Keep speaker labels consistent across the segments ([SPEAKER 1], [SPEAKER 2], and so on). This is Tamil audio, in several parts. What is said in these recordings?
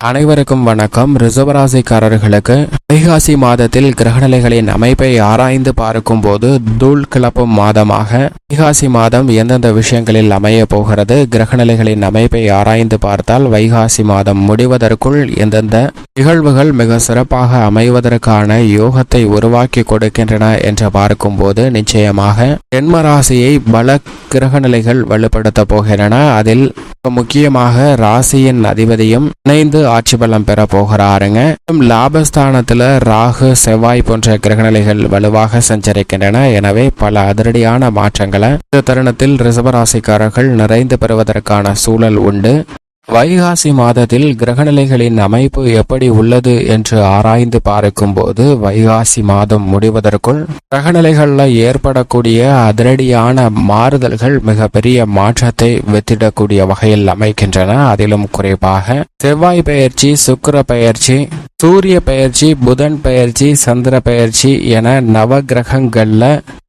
[SPEAKER 1] அனைவருக்கும் வணக்கம். ரிஷபராசிக்காரர்களுக்கு வைகாசி மாதத்தில் கிரகநிலைகளின் அமைப்பை ஆராய்ந்து பார்க்கும் போது தூள் கிளப்பும் மாதமாக வைகாசி மாதம் எந்தெந்த விஷயங்களில் அமைய போகிறது, கிரகநிலைகளின் அமைப்பை ஆராய்ந்து பார்த்தால் வைகாசி மாதம் முடிவதற்குள் எந்தெந்த நிகழ்வுகள் மிக சிறப்பாக அமைவதற்கான யோகத்தை உருவாக்கி கொடுக்கின்றன என்று பார்க்கும்போது நிச்சயமாக ஜென்மராசியை பல கிரகநிலைகள் வலுப்படுத்த போகின்றன. அதில் முக்கியமாக ராசியின் அதிபதியும் இணைந்து ஆட்சி பலம் பெற போகிறாருங்க. லாபஸ்தானத்துல ராகு செவ்வாய் போன்ற கிரகநிலைகள் வலுவாக சஞ்சரிக்கின்றன. எனவே பல அதிரடியான மாற்றங்களை இந்த தருணத்தில் ரிஷபராசிக்காரர்கள் நிறைந்து பெறுவதற்கான சூழல் உண்டு. வைகாசி மாதத்தில் கிரகநிலைகளின் அமைப்பு எப்படி உள்ளது என்று ஆராய்ந்து பார்க்கும் போது வைகாசி மாதம் முடிவதற்குள் கிரகநிலைகளில் ஏற்படக்கூடிய அதிரடியான மாறுதல்கள் மிகப்பெரிய மாற்றத்தை வெத்திடக்கூடிய வகையில் அமைக்கின்றன. அதிலும் குறிப்பாக செவ்வாய் பெயர்ச்சி, சுக்கிர பெயர்ச்சி, சூரிய பெயர்ச்சி, புதன் பெயர்ச்சி, சந்திர பெயர்ச்சி என நவ கிரகங்கள்ல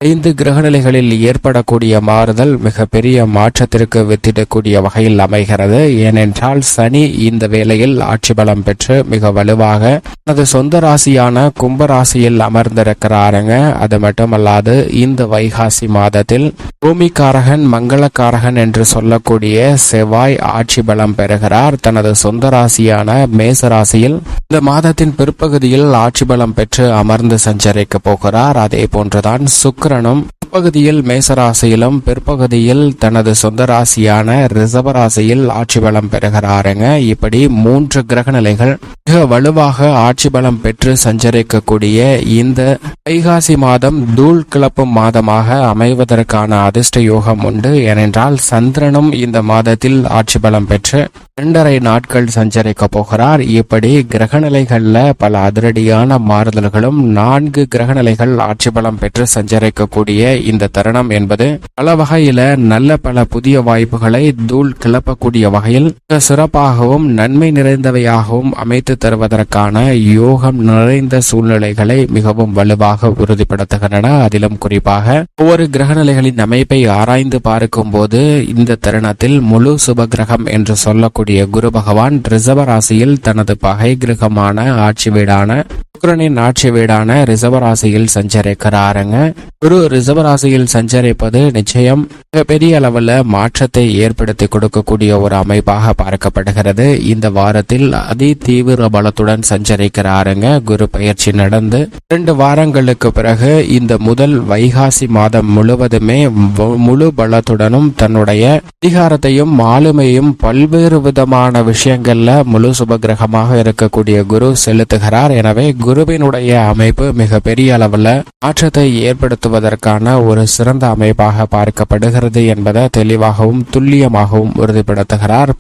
[SPEAKER 1] 5 கிரகநிலைகளில் ஏற்படக்கூடிய மாறுதல் மிகப்பெரிய மாற்றத்திற்கு வித்திடக்கூடிய வகையில் அமைகிறது. ஏனென்றால் சனி இந்த வேளையில் ஆட்சி பலம் பெற்று மிக வலுவாக தனது சொந்த ராசியான கும்பராசியில் அமர்ந்திருக்கிறாருங்க. அது மட்டுமல்லாது இந்த வைகாசி மாதத்தில் பூமிக்காரகன் மங்களக்காரகன் என்று சொல்லக்கூடிய செவ்வாய் ஆட்சி பலம் பெறுகிறார். தனது சொந்த ராசியான மேச ராசியில் இந்த மாதத்தின் பிற்பகுதியில் ஆட்சி பலம் பெற்று அமர்ந்து சஞ்சரிக்க போகிறார். அதே போன்றுதான் சுக்கிரனும் பிற்பகுதியில் மேசராசியிலும் பிற்பகுதியில் தனது சொந்த ராசியான ரிஷபராசியில் ஆட்சி பலம் பெறுகிறாருங்க. இப்படி 3 கிரகநிலைகள் மிக வலுவாக ஆட்சி பலம் பெற்று சஞ்சரிக்கக்கூடிய இந்த வைகாசி மாதம் தூள் கிளப்பும் மாதமாக அமைவதற்கான அதிர்ஷ்ட யோகம் உண்டு. ஏனென்றால் சந்திரனும் இந்த மாதத்தில் ஆட்சி பலம் பெற்று 2.5 நாட்கள் சஞ்சரிக்க போகிறார். இப்படி கிரகநிலைகள்ல பல அதிரடியான மாறுதல்களும் 4 கிரகநிலைகள் ஆட்சி பலம் பெற்று சஞ்சரிக்கக்கூடிய இந்த தருணம் என்பது பல வகையில நல்ல பல புதிய வாய்ப்புகளை தூள் கிளப்பக்கூடிய வகையில் சிறப்பாகவும் நன்மை நிறைந்தவையாகவும் அமைத்து தருவதற்கான யோகம் நிறைந்த சூழ்நிலைகளை மிகவும் வலுவாக உறுதிப்படுத்துகின்றன. அதிலும் குறிப்பாக ஒவ்வொரு கிரகநிலைகளின் அமைப்பை ஆராய்ந்து பார்க்கும் போது இந்த தருணத்தில் முழு சுப கிரகம் என்று சொல்லக்கூடிய குரு பகவான் ரிஷப ராசியில் தனது பகை கிரகமான ஆட்சி வீடான சுக்கிரனின் ஆட்சி வீடான ரிஷபராசியில் சஞ்சரிக்கிறாருங்க. குரு ரிஷபராசியில் சஞ்சரிப்பது நிச்சயம் பெரிய அளவில் மாற்றத்தை ஏற்படுத்தி கொடுக்கக்கூடிய ஒரு அமைப்பாக பார்க்கப்படுகிறது. இந்த வாரத்தில் அதி தீவிர பலத்துடன் சஞ்சரிக்கிறாருங்க. குரு பயிற்சி நடந்து 2 வாரங்களுக்கு பிறகு இந்த முதல் வைகாசி மாதம் முழுவதுமே முழு பலத்துடனும் தன்னுடைய அதிகாரத்தையும் ஆளுமையும் பல்வேறு விதமான விஷயங்கள்ல முழு சுப கிரகமாக இருக்கக்கூடிய குரு செலுத்துகிறார். எனவே குருவினுடைய அமைப்பு மிக பெரிய அளவில் மாற்றத்தை ஏற்படுத்துவதற்கான ஒரு சிறந்த அமைப்பாக பார்க்கப்படுகிறது என்பதை தெளிவாகவும் துல்லியமாகவும் உறுதிப்படுத்துகிறார்.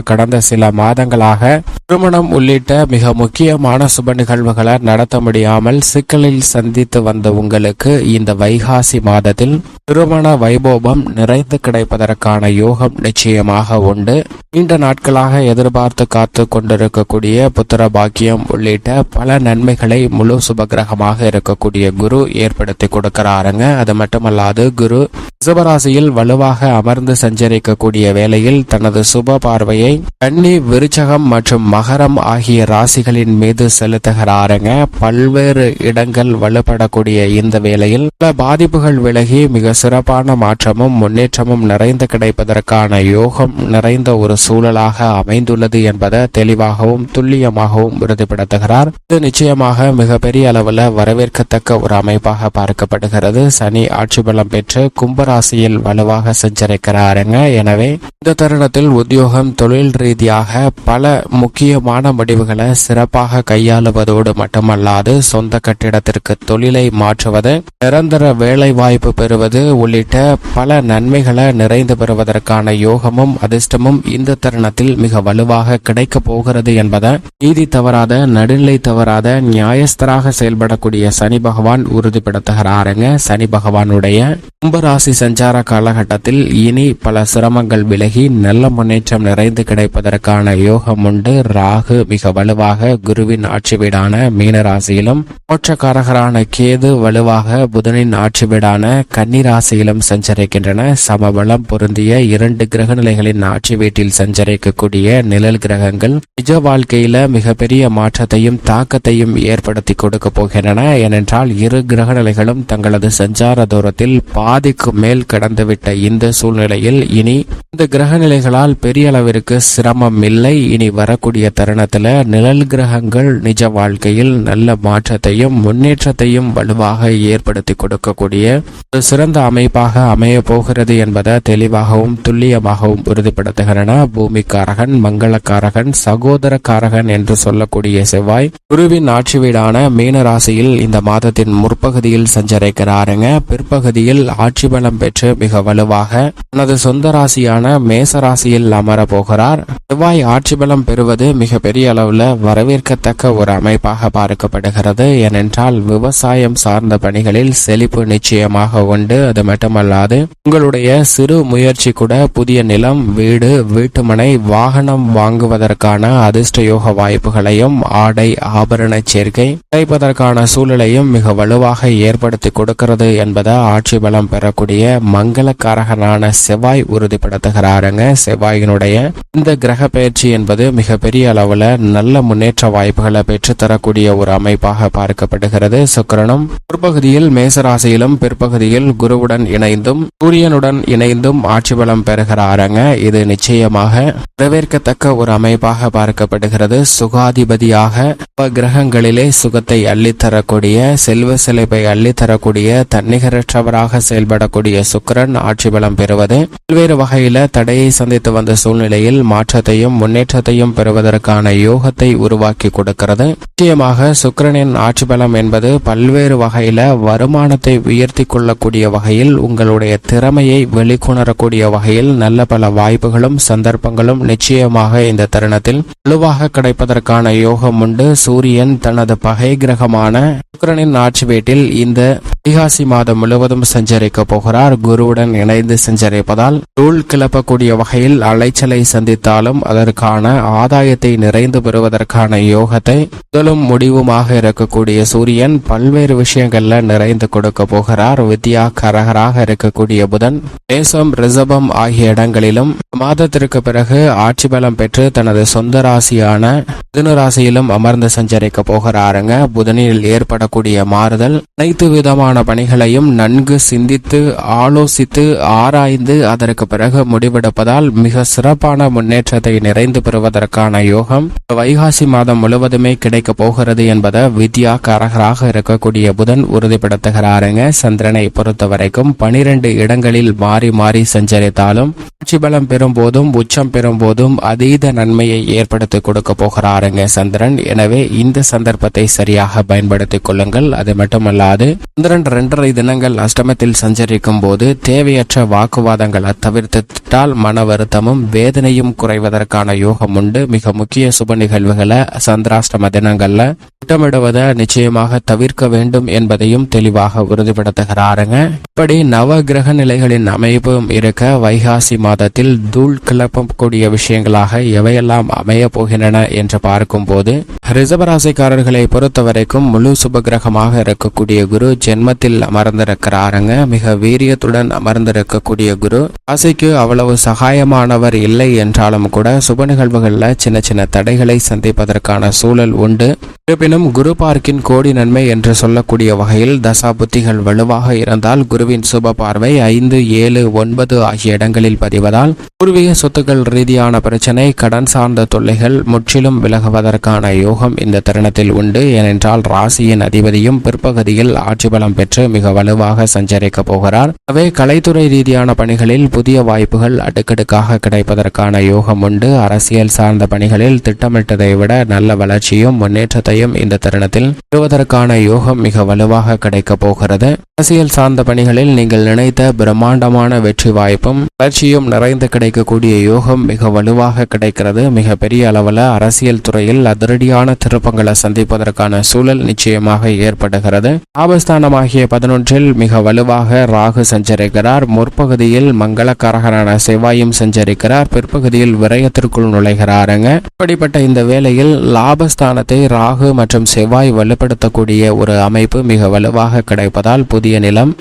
[SPEAKER 1] கடந்த சில மாதங்களாக திருமணம் உள்ளிட்ட மிக முக்கியமான சுப நிகழ்வுகளை நடத்த முடியாமல் சிக்கலில் சந்தித்து வந்த உங்களுக்கு இந்த வைகாசி மாதத்தில் திருமண வைபோகம் நிறைந்து கிடைப்பதற்கான யோகம் நிச்சயமாக உண்டு. நீண்ட நாட்களாக எதிர்பார்த்து காத்து கொண்டிருக்கக்கூடிய புத்திர பாக்கியம் உள்ளிட்ட பல நன்மைகளை முழு சுபகிரகமாக இருக்கக்கூடிய குரு ஏற்படுத்தி கொடுக்கிறாருங்க. அது மட்டுமல்லாது குரு ரிஷபராசியில் வலுவாக அமர்ந்து சஞ்சரிக்கக்கூடிய வேளையில் தனது சுப பார்வையை கன்னி, விருச்சகம் மற்றும் மகரம் ஆகிய ராசிகளின் மீது செலுத்துகிறாருங்க. பல்வேறு இடங்கள் வலுப்படக்கூடிய இந்த வேளையில் பல பாதிப்புகள் விலகி மிக சிறப்பான மாற்றமும் முன்னேற்றமும் நிறைந்து கிடைப்பதற்கான யோகம் நிறைந்த ஒரு சூழலாக அமைந்துள்ளது என்பதை தெளிவாகவும் துல்லியமாகவும் உறுதிப்படுத்துகிறார். இது நிச்சயமாக மிகப்பெரிய அளவில் வரவேற்கத்தக்க ஒரு அமைப்பாக பார்க்கப்படுகிறது. சனி ஆட்சி பலம் பெற்று கும்பராசியில் வலுவாக சஞ்சரிக்கிறாருங்க. எனவே இந்த தருணத்தில் உத்தியோகம், தொழில் ரீதியாக பல முக்கியமான முடிவுகளை சிறப்பாக கையாளுவதோடு மட்டுமல்லாது சொந்த கட்டிடத்திற்கு தொழிலை மாற்றுவது, நிரந்தர வேலை வாய்ப்பு பெறுவது உள்ளிட்ட பல நன்மைகளை நிறைந்து பெறுவதற்கான யோகமும் அதிர்ஷ்டமும் இந்த தருணத்தில் மிக வலுவாக கிடைக்க போகிறது என்பதை நீதி தவறாத, நடுநிலை தவறாத, நியாயஸ்தராக செயல்படக்கூடிய சனி பகவான் உறுதிப்படுத்துகிறாருங்க. சனி பகவானுடைய கும்பராசி சஞ்சார காலகட்டத்தில் இனி பல சிரமங்கள் விலகி நல்ல முன்னேற்றம் நிறைந்து கிடைப்பதற்கான யோகம் உண்டு. ராகு மிக வலுவாக குருவின் ஆட்சி வீடான மீன ராசியிலும், மோட்சக்காரகரான கேது வலுவாக புதனின் ஆட்சி வீடான கன்னி ராசியிலும் சஞ்சரிக்கின்றன. சமபலம் பொருந்திய 2 கிரகநிலைகளின் ஆட்சி வீட்டில் சஞ்சரிக்கக்கூடிய நிழல் கிரகங்கள் நிஜ வாழ்க்கையில மிகப்பெரிய மாற்றத்தையும் தாக்கத்தையும் ஏற்படுத்தி கொடுக்க போகின்றன. ஏனென்றால் 2 கிரகநிலைகளும் தங்களது சஞ்சார தூரத்தில் பாதிக்கு மேல் கடந்துவிட்ட இந்த சூழ்நிலையில் இனி இந்த கிரகநிலைகளால் பெரிய அளவிற்கு சிரமம் இல்லை. இனி வரக்கூடிய தருணத்துல நிழல் கிரகங்கள் நிஜ வாழ்க்கையில் நல்ல மாற்றத்தையும் முன்னேற்றத்தையும் வலுவாக ஏற்படுத்தி கொடுக்கக்கூடிய ஒரு சிறந்த அமைப்பாக அமைய போகிறது என்பதை தெளிவாகவும் துல்லியமாகவும் உறுதிப்படுத்துகின்றன. பூமிக்காரகன், மங்களக்காரகன், சகோதரக்காரகன் என்று சொல்லக்கூடிய செவ்வாய் குருவின் ஆட்சி வீடான மீன ராசியில் இந்த மாதத்தின் முற்பகுதியில் சஞ்சரிக்கிறாருங்க. பிற்பகுதியில் ஆட்சி பலம் பெற்று மிக வலுவாக தனது சொந்த ராசியான மேச ராசியில் அமர போகிறார். செவ்வாய் ஆட்சி பலம் பெறுவது மிக பெரிய அளவுல வரவேற்கத்தக்க ஒரு அமைப்பாக பார்க்கப்படுகிறது. ஏனென்றால் விவசாயம் சார்ந்த பணிகளில் செழிப்பு நிச்சயமாக உண்டு. அது மட்டுமல்லாது உங்களுடைய சிறு முயற்சி கூட புதிய நிலம், வீடு, வீட்டுமனை, வாகனம் வாங்குவதற்கான அதிர்ஷ்ட யோக வாய்ப்புகளையும், ஆடை ஆபரண சேர்க்கை கிடைப்பதற்கான சூழலையும் மிக வலுவாக ஏற்படுத்தி கொடுக்கிறது என்பதை ஆட்சி பலம் பெறக்கூடிய மங்களக்காரகனான செவ்வாய் உறுதிப்படுத்துகிறாருங்க. செவ்வாயினுடைய இந்த கிரக பயிற்சி என்பது மிக பெரிய அளவுல நல்ல முன்னேற்ற வாய்ப்புகளை பெற்றுத்தரக்கூடிய ஒரு அமைப்பாக பார்க்கப்படுகிறது. சுக்கிரனும் பிற்பகுதியில் மேசராசியிலும் பிற்பகுதியில் குருவுடன் இணைந்தும் சூரியனுடன் இணைந்தும் ஆட்சி பலம் பெறுகிறாருங்க. இது நிச்சயமாக வரவேற்கத்தக்க ஒரு அமைப்பாக பார்க்கப்படுகிறது. சுகாதிபதியாக கிரகங்களிலே சுகத்தை அள்ளித்தரக்கூடிய, செல்வ செழிப்பை அள்ளித்தரக்கூடிய, தன்னிகரற்றவராக செயல்படக்கூடிய சுக்கிரன் ஆட்சி பலம் பெறுவது பல்வேறு வகையில தடையை சந்தித்து வந்த சூழ்நிலையில் மாற்றத்தையும் முன்னேற்றத்தையும் பெறுவதற்கான யோகத்தை உருவாக்கி கொடுக்கிறது. நிச்சயமாக சுக்கிரனின் ஆட்சி பலம் என்பது பல்வேறு வகையில வருமானத்தை உயர்த்தி கொள்ளக்கூடிய வகையில், உங்களுடைய திறமையை வெளிக்கொணரக்கூடிய வகையில் நல்ல பல வாய்ப்புகளும் சந்தர்ப்பங்களும் நிச்சயமாக இந்த தருணத்தில் வலுவாக கிடைப்பதற்கான யோகம் உண்டு. சூரியன் தனது பகை கிரகமான சுக்கிரனின் ஆட்சி வீட்டில் இந்த வைகாசி மாதம் முழுவதும் சஞ்சரிக்க போகிறார். குருவுடன் இணைந்து சஞ்சரிப்பதால் தூள் கிளப்பக்கூடிய வகையில் அலைச்சலை சந்தித்தாலும் அதற்கான ஆதாயத்தை நிறைந்து பெறுவதற்கான யோகத்தை முதலும் முடிவுமாக இருக்கக்கூடிய சூரியன் பல்வேறு விஷயங்கள்ல நிறைந்து கொடுக்க போகிறார். வித்யா கரகராக இருக்கக்கூடிய புதன் மேசம், ரிஷபம் ஆகிய இடங்களிலும் மாதத்திற்கு பிறகு ஆட்சி பலம் பெற்று தனது சொந்த ராசியான மிதுன ராசியிலும் அமர்ந்து சஞ்சரிக்க போகிறாருங்க. புதனில் ஏற்படக்கூடிய மாறுதல் அனைத்து விதமான பணிகளையும் நன்கு சிந்தித்து ஆலோசித்து ஆராய்ந்து அதற்கு பிறகு முடிவெடுப்பதால் மிக சிறப்பான முன்னேற்றத்தை நிறைந்து பெறுவதற்கான யோகம் வைகாசி மாதம் முழுவதுமே கிடைக்க போகிறது என்பதை வித்யா காரகராக இருக்கக்கூடிய புதன் உறுதிப்படுத்துகிறாருங்க. சந்திரனை பொறுத்த வரைக்கும் 12 இடங்களில் மாறி மாறி சஞ்சரித்தாலும் ஆட்சி பலம் பெறும் போதும் உச்சம் பெறும் போதும் அதீத நன்மையை ஏற்படுத்தி கொடுக்க போகிறாருங்க சந்திரன். எனவே இந்த சந்தர்ப்பத்தை சரியாக பயன்படுத்திக் கொள்ளுங்கள். அது மட்டுமல்லாது சந்திரன் 2.5 தினங்கள் அஷ்டமத்தில் சஞ்சரிக்கும் போது தேவையற்ற வாக்குவாதங்களை தவிர்த்துட்டால் மன வருத்தமும் வேதனையும் குறைவதற்கான யோகம் உண்டு. மிக முக்கிய சுப நிகழ்வுகளை சந்திராஷ்டம தினங்கள்ல திட்டமிடுவதை நிச்சயமாக தவிர்க்க வேண்டும் என்பதையும் தெளிவாக உறுதிப்படுத்துகிறாருங்க. இப்படி நவ கிரக நிலைகளின் அமைப்பும் இருக்க வைகாசி மாதத்தில் தூள் கிளப்பக்கூடிய விஷயங்களாக எவையெல்லாம் அமைய போகின்றன என்று பார்க்கும் போது ரிஷபராசிக்காரர்களை பொறுத்த வரைக்கும் முழு சுப கிரகமாக இருக்கக்கூடிய குரு ஜென்மத்தில் அமர்ந்திருக்கிறாருங்க. மிக வீரியத்துடன் அமர்ந்திருக்கக்கூடிய குரு ராசிக்கு அவ்வளவு சகாயமானவர் இல்லை என்றாலும் கூட சுப நிகழ்வுகள்ல சின்ன சின்ன தடைகளை சந்திப்பதற்கான சூழல் உண்டு. இருப்பினும் குரு பார்க்கின் கோடி நன்மை என்று சொல்லக்கூடிய வகையில் தசா புத்திகள் வலுவாக இருந்தால் குருவின் சுப பார்வை 5, 7, 9 ஆகிய இடங்களில் பதிவதால் பூர்வீக சொத்துக்கள் ரீதியான பிரச்சனை, கடன் சார்ந்த தொல்லைகள் முற்றிலும் விலகுவதற்கான யோகம் இந்த தருணத்தில் உண்டு. ஏனென்றால் ராசியின் அதிபதியும் பிற்பகுதியில் ஆட்சி பலம் பெற்று மிக வலுவாக சஞ்சரிக்க போகிறார். அவை கலைத்துறை ரீதியான பணிகளில் புதிய வாய்ப்புகள் அடுக்கடுக்காக கிடைப்பதற்கான யோகம் உண்டு. அரசியல் சார்ந்த பணிகளில் திட்டமிட்டதை விட நல்ல வளர்ச்சியும் முன்னேற்றத்தையும் இந்த தருணத்தில் பெறுவதற்கான யோகம் மிக வலுவாக கிடைக்க போகிறது. அரசியல் சார்ந்த பணிகளில் நீங்கள் நினைத்த பிரம்மாண்டமான வெற்றி வாய்ப்பும் வளர்ச்சியும் நிறைந்து கிடைக்கக்கூடிய யோகம் மிக வலுவாக கிடைக்கிறது. மிக பெரிய அளவில் அரசியல் துறையில் அதிரடியான திருப்பங்களை சந்திப்பதற்கான சூழல் நிச்சயமாக ஏற்படுகிறது. லாபஸ்தானமாகிய 11 மிக வலுவாக ராகு சஞ்சரிக்கிறார். முற்பகுதியில் மங்களக்காரகரான செவ்வாயும் சஞ்சரிக்கிறார். பிற்பகுதியில் விரயத்திற்குள் நுழைகிறாருங்க. இப்படிப்பட்ட இந்த வேளையில் லாபஸ்தானத்தை ராகு மற்றும் செவ்வாய் வலுப்படுத்தக்கூடிய ஒரு அமைப்பு மிக வலுவாக கிடைப்பதால் புதிய நிலம்,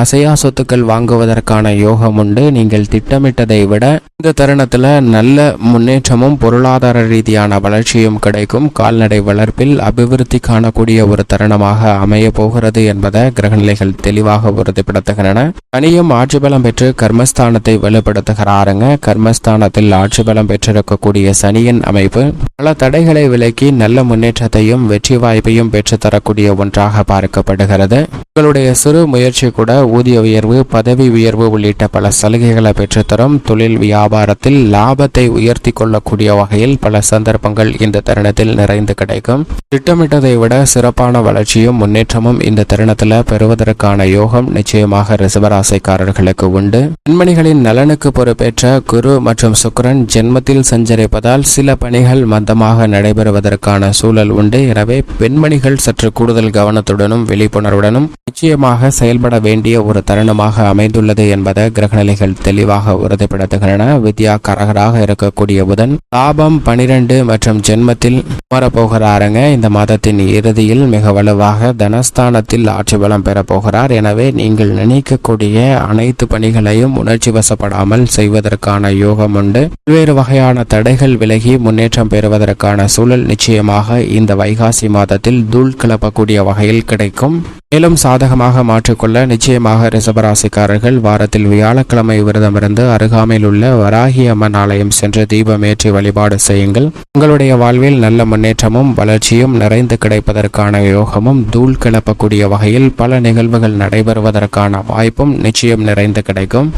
[SPEAKER 1] அசையா சொத்துக்கள் வாங்குவதற்கான யோகம் உண்டு. நீங்கள் திட்டமிட்டதை விட இந்த தருணத்துல நல்ல முன்னேற்றமும் பொருளாதார ரீதியான வளர்ச்சியும் கிடைக்கும். கால்நடை வளர்ப்பில் அபிவிருத்தி காணக்கூடிய ஒரு தருணமாக அமைய போகிறது என்பதை கிரகநிலைகள் தெளிவாக உறுதிப்படுத்துகின்றன. சனியும் ஆட்சி பலம் பெற்று கர்மஸ்தானத்தை வலுப்படுத்துகிறாருங்க. கர்மஸ்தானத்தில் ஆட்சி பலம் பெற்றிருக்கக்கூடிய சனியின் அமைப்பு பல தடைகளை விலக்கி நல்ல முன்னேற்றத்தையும் வெற்றி வாய்ப்பையும் பெற்று தரக்கூடிய ஒன்றாக பார்க்கப்படுகிறது. உங்களுடைய சிறு முயற்சி கூட ஊதிய உயர்வு, பதவி உயர்வு உள்ளிட்ட பல சலுகைகளை பெற்றுத்தரும். தொழில் வியாபாரத்தில் லாபத்தை உயர்த்தி கொள்ளக்கூடிய வகையில் பல சந்தர்ப்பங்கள் இந்த தருணத்தில் நிறைந்து கிடைக்கும். திட்டமிட்டதை விட சிறப்பான வளர்ச்சியும் முன்னேற்றமும் இந்த தருணத்தில் பெறுவதற்கான யோகம் நிச்சயமாக ரிஷபராசிக்காரர்களுக்கு உண்டு. பெண்மணிகளின் நலனுக்கு பொறுப்பேற்ற குரு மற்றும் சுக்கிரன் ஜென்மத்தில் சஞ்சரிப்பதால் சில பணிகள் மந்தமாக நடைபெறுவதற்கான சூழல் உண்டு. எனவே பெண்மணிகள் சற்று கூடுதல் கவனத்துடனும் விழிப்புணர்வுடனும் நிச்சயமாக செயல்பட வேண்டிய ஒரு தருணமாக அமைந்துள்ளது என்பதை கிரகநிலைகள் தெளிவாக உறுதிப்படுத்துகின்றன. வித்யா கரகராக இருக்கக்கூடிய புதன் லாபம் 12 மற்றும் ஜென்மத்தில் மாறப்போகிறாருங்க. இந்த மாதத்தின் இறுதியில் மிக வலுவாக தனஸ்தானத்தில் ஆட்சி பலம் பெறப்போகிறார். எனவே நீங்கள் நினைக்கக்கூடிய அனைத்து பணிகளையும் உணர்ச்சி வசப்படாமல் செய்வதற்கான யோகம் உண்டு. பல்வேறு வகையான தடைகள் விலகி முன்னேற்றம் பெறுவதற்கான சூழல் நிச்சயமாக இந்த வைகாசி மாதத்தில் தூள் கிளப்பக்கூடிய வகையில் கிடைக்கும். மேலும் சாதகமாக மாற்றிக்கொள்ள நிச்சயமாக ரிஷபராசிக்காரர்கள் வாரத்தில் வியாழக்கிழமை விரதமிருந்து அருகாமையில் உள்ள வராகி அம்மன் ஆலயம் சென்று தீபமேற்றி வழிபாடு செய்யுங்கள். உங்களுடைய வாழ்வில் நல்ல முன்னேற்றமும் வளர்ச்சியும் நிறைந்து கிடைப்பதற்கான யோகமும் தூள் கிளப்பக்கூடிய வகையில் பல நிகழ்வுகள் நடைபெறுவதற்கான வாய்ப்பும் நிச்சயம் நிறைந்து கிடைக்கும்.